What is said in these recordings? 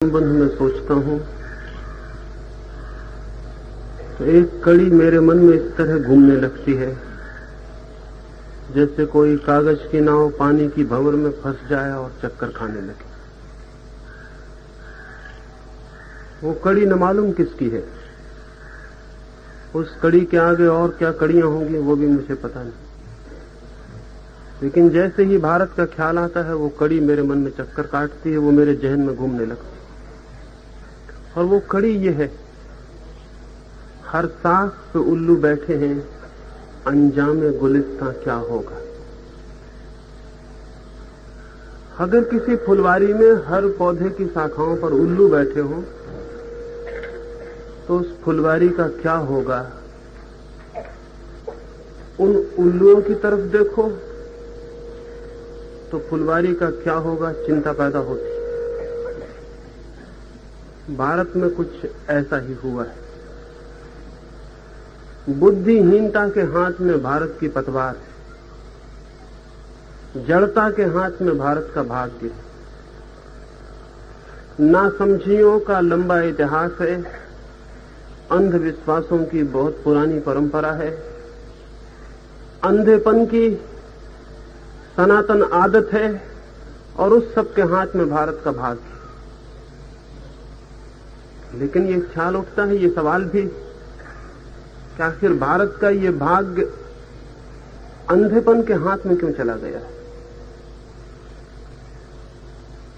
संबंध में सोचता हूं तो एक कड़ी मेरे मन में इस तरह घूमने लगती है जैसे कोई कागज की नाव पानी की भंवर में फंस जाए और चक्कर खाने लगे। वो कड़ी न मालूम किसकी है, उस कड़ी के आगे और क्या कड़ियां होंगी वो भी मुझे पता नहीं, लेकिन जैसे ही भारत का ख्याल आता है वो कड़ी मेरे मन में चक्कर काटती है, वो मेरे जहन में घूमने लगती है। और वो कड़ी ये है, हर सांस पे उल्लू बैठे हैं, अंजामे गुलिस्तां क्या होगा। अगर किसी फुलवारी में हर पौधे की शाखाओं पर उल्लू बैठे हों तो उस फुलवारी का क्या होगा। उन उल्लुओं की तरफ देखो तो फुलवारी का क्या होगा, चिंता पैदा होती। भारत में कुछ ऐसा ही हुआ है। बुद्धिहीनता के हाथ में भारत की पतवार है, जड़ता के हाथ में भारत का भाग्य है, नासमझियों का लंबा इतिहास है, अंधविश्वासों की बहुत पुरानी परंपरा है, अंधेपन की सनातन आदत है, और उस सब के हाथ में भारत का भाग्य है। लेकिन ये ख्याल उठता है, ये सवाल भी कि आखिर भारत का ये भाग्य अंधेपन के हाथ में क्यों चला गया है।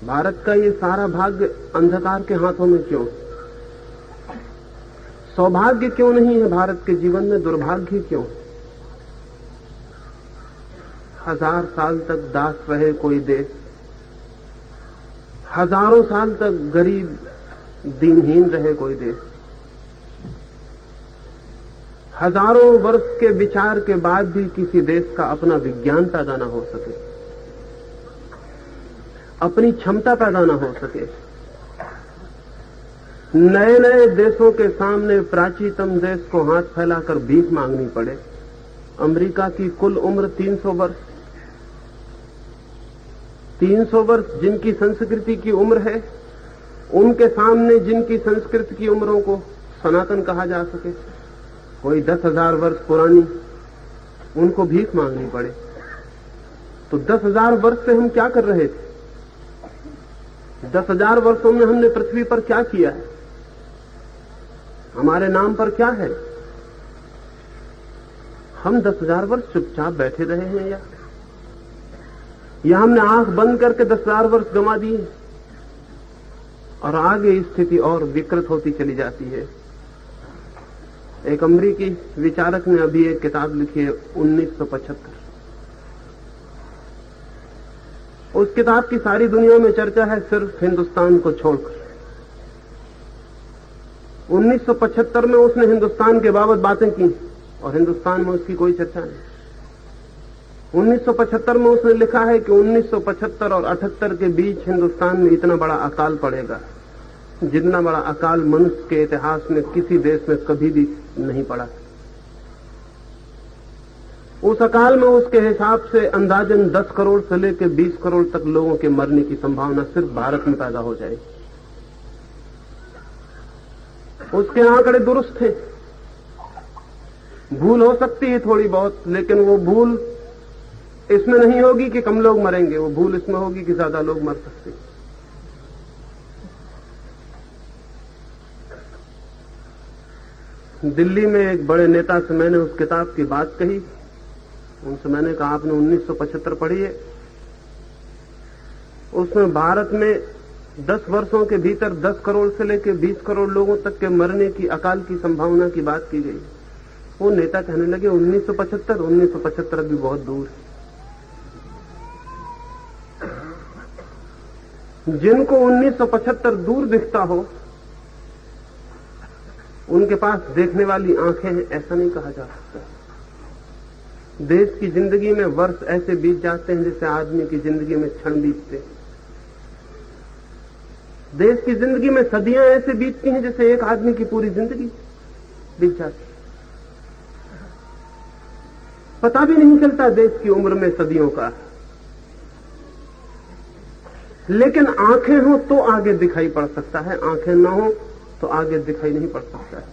भारत का ये सारा भाग्य अंधकार के हाथों में क्यों। सौभाग्य क्यों नहीं है भारत के जीवन में, दुर्भाग्य क्यों। 1000 साल तक दास रहे कोई देश, हजारों साल तक गरीब दीनहीन रहे कोई देश, हजारों वर्ष के विचार के बाद भी किसी देश का अपना विज्ञान पैदा न हो सके, अपनी क्षमता पैदा न हो सके। नए नए देशों के सामने प्राचीनतम देश को हाथ फैलाकर भीख मांगनी पड़े। अमेरिका की कुल उम्र 300 वर्ष, 300 वर्ष जिनकी संस्कृति की उम्र है, उनके सामने जिनकी संस्कृति की उम्रों को सनातन कहा जा सके, कोई 10,000 वर्ष पुरानी, उनको भीख मांगनी पड़े। तो 10,000 वर्ष से हम क्या कर रहे थे? 10,000 वर्षों में हमने पृथ्वी पर क्या किया है? हमारे नाम पर क्या है? हम 10,000 वर्ष चुपचाप बैठे रहे हैं या हमने आंख बंद करके 10,000 वर्ष गंवा दिए और आगे स्थिति और विकृत होती चली जाती है। एक अमेरिकी विचारक ने अभी एक किताब लिखी है 1975। उस किताब की सारी दुनिया में चर्चा है, सिर्फ हिंदुस्तान को छोड़कर। 1975 में उसने हिंदुस्तान के बाबत बातें की और हिंदुस्तान में उसकी कोई चर्चा नहीं। 1975 में उसने लिखा है कि 1975 और 78 के बीच हिंदुस्तान में इतना बड़ा अकाल पड़ेगा जितना बड़ा अकाल मनुष्य के इतिहास में किसी देश में कभी भी नहीं पड़ा। उस अकाल में उसके हिसाब से अंदाजन 10 करोड़ से लेकर 20 करोड़ तक लोगों के मरने की संभावना सिर्फ भारत में पैदा हो जाएगी। उसके आंकड़े दुरुस्त थे, भूल हो सकती है थोड़ी बहुत, लेकिन वो भूल इसमें नहीं होगी कि कम लोग मरेंगे, वो भूल इसमें होगी कि ज्यादा लोग मर सकते हैं। दिल्ली में एक बड़े नेता से मैंने उस किताब की बात कही। उनसे मैंने कहा, आपने 1975 पढ़ी है? उसमें भारत में 10 वर्षों के भीतर 10 करोड़ से लेकर 20 करोड़ लोगों तक के मरने की, अकाल की संभावना की बात की गई। वो नेता कहने लगे 1975 अभी बहुत दूर है। जिनको 1975 दूर दिखता हो उनके पास देखने वाली आंखें हैं, ऐसा नहीं कहा जा सकता। देश की जिंदगी में वर्ष ऐसे बीत जाते हैं जैसे आदमी की जिंदगी में क्षण बीतते। देश की जिंदगी में सदियां ऐसे बीतती हैं जैसे एक आदमी की पूरी जिंदगी बीत जाती। पता भी नहीं चलता देश की उम्र में सदियों का। लेकिन आंखें हो तो आगे दिखाई पड़ सकता है, आंखें ना हो तो आगे दिखाई नहीं पड़ सकता है।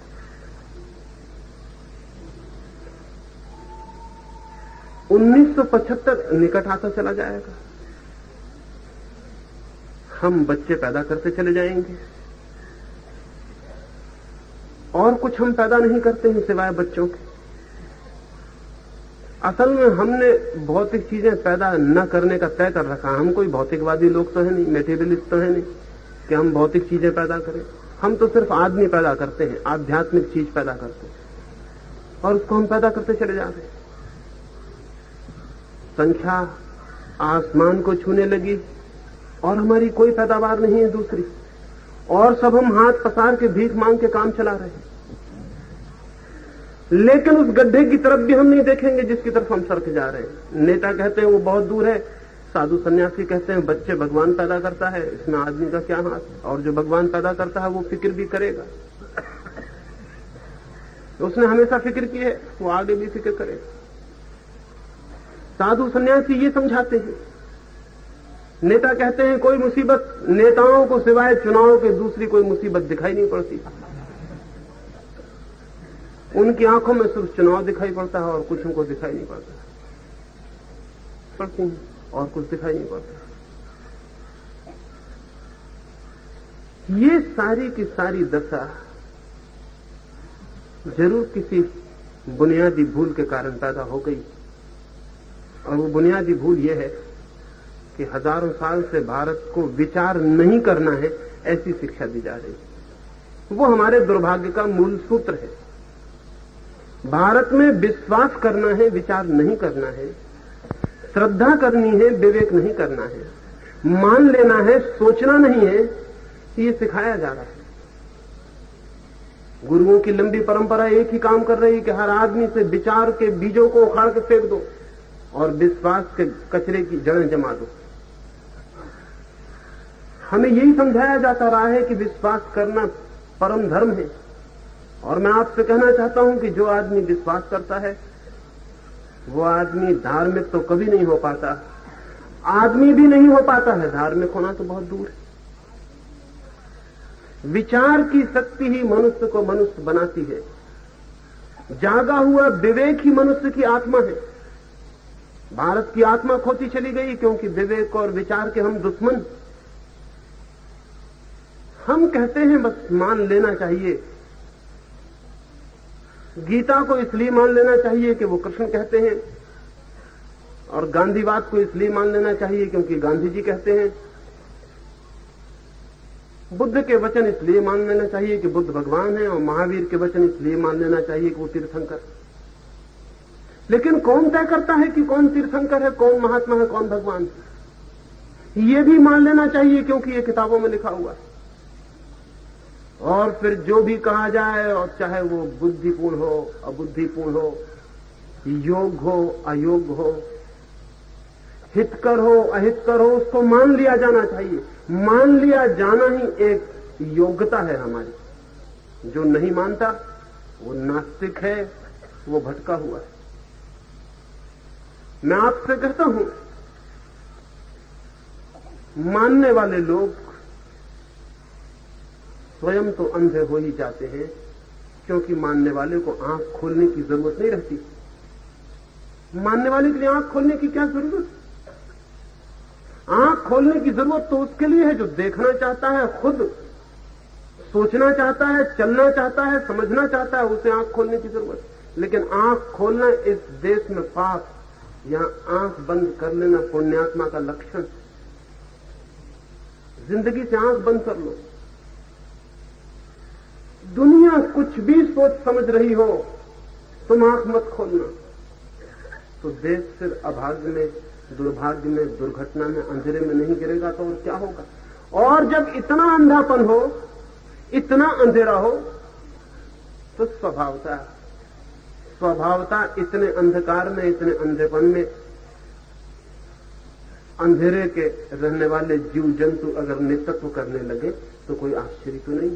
(1975) निकट आता चला जाएगा। हम बच्चे पैदा करते चले जाएंगे और कुछ हम पैदा नहीं करते हैं सिवाय बच्चों के। असल में हमने भौतिक चीजें पैदा न करने का तय कर रखा। हम कोई भौतिकवादी लोग तो है नहीं, मेटेरियलिस्ट तो है नहीं कि हम भौतिक चीजें पैदा करें। हम तो सिर्फ आदमी पैदा करते हैं, आध्यात्मिक चीज पैदा करते हैं और उसको हम पैदा करते चले जाते हैं। संख्या आसमान को छूने लगी और हमारी कोई पैदावार नहीं है दूसरी, और सब हम हाथ पसार के भीख मांग के काम चला रहे हैं। लेकिन उस गड्ढे की तरफ भी हम नहीं देखेंगे जिसकी तरफ हम सर के जा रहे हैं। नेता कहते हैं वो बहुत दूर है, साधु सन्यासी कहते हैं बच्चे भगवान पैदा करता है, इसमें आदमी का क्या हाथ। और जो भगवान पैदा करता है वो फिक्र भी करेगा, उसने हमेशा फिक्र की है, वो आगे भी फिक्र करेगा। साधु सन्यासी ये समझाते हैं। नेता कहते हैं कोई मुसीबत नेताओं को सिवाय चुनाव के दूसरी कोई मुसीबत दिखाई नहीं पड़ती। उनकी आंखों में सिर्फ चुनाव दिखाई पड़ता है और कुछ उनको दिखाई नहीं पड़ता, पड़ती है और कुछ दिखाई नहीं पड़ता। ये सारी की सारी दशा जरूर किसी बुनियादी भूल के कारण पैदा हो गई, और वो बुनियादी भूल ये है कि हजारों साल से भारत को विचार नहीं करना है ऐसी शिक्षा दी जा रही है। वो हमारे दुर्भाग्य का मूल सूत्र है। भारत में विश्वास करना है, विचार नहीं करना है, श्रद्धा करनी है, विवेक नहीं करना है, मान लेना है, सोचना नहीं है, ये सिखाया जा रहा है। गुरुओं की लंबी परंपरा एक ही काम कर रही है कि हर आदमी से विचार के बीजों को उखाड़ के फेंक दो और विश्वास के कचरे की जड़ें जमा दो। हमें यही समझाया जाता रहा है कि विश्वास करना परम धर्म है, और मैं आपसे कहना चाहता हूं कि जो आदमी विश्वास करता है वो आदमी धार्मिक तो कभी नहीं हो पाता, आदमी भी नहीं हो पाता है, धार्मिक होना तो बहुत दूर है। विचार की शक्ति ही मनुष्य को मनुष्य बनाती है। जागा हुआ विवेक ही मनुष्य की आत्मा है। भारत की आत्मा खोती चली गई क्योंकि विवेक और विचार के हम दुश्मन। हम कहते हैं बस मान लेना चाहिए, गीता को इसलिए मान लेना चाहिए कि वो कृष्ण कहते हैं, और गांधीवाद को इसलिए मान लेना चाहिए क्योंकि गांधी जी कहते हैं, बुद्ध के वचन इसलिए मान लेना चाहिए कि बुद्ध भगवान है, और महावीर के वचन इसलिए मान लेना चाहिए कि वो तीर्थंकर। लेकिन कौन तय करता है कि कौन तीर्थंकर है, कौन महात्मा है, कौन भगवान है? ये भी मान लेना चाहिए क्योंकि ये किताबों में लिखा हुआ है। और फिर जो भी कहा जाए, और चाहे वो बुद्धिपूर्ण हो, अबुद्धिपूर्ण हो, योग हो, अयोग हो, हितकर हो, अहितकर हो, उसको मान लिया जाना चाहिए। मान लिया जाना ही एक योग्यता है हमारी। जो नहीं मानता वो नास्तिक है, वो भटका हुआ है। मैं आपसे कहता हूं, मानने वाले लोग स्वयं तो अंधे हो ही जाते हैं, क्योंकि मानने वाले को आंख खोलने की जरूरत नहीं रहती। मानने वाले के लिए आंख खोलने की क्या जरूरत? आंख खोलने की जरूरत तो उसके लिए है जो देखना चाहता है, खुद सोचना चाहता है, चलना चाहता है, समझना चाहता है, उसे आंख खोलने की जरूरत। लेकिन आंख खोलना इस देश में पाप, यहां आंख बंद कर लेना पुण्यात्मा का लक्षण। जिंदगी से आंख बंद कर लो। दुनिया कुछ भी सोच समझ रही हो, तुम आंख मत खोलना, तो देश फिर अभाग्य में, दुर्भाग्य में, दुर्घटना में, अंधेरे में नहीं गिरेगा तो और क्या होगा? और जब इतना अंधापन हो, इतना अंधेरा हो, तो स्वभावता इतने अंधकार में, इतने अंधेपन में, अंधेरे के रहने वाले जीव जंतु अगर नेतृत्व करने लगे तो कोई आश्चर्य तो नहीं।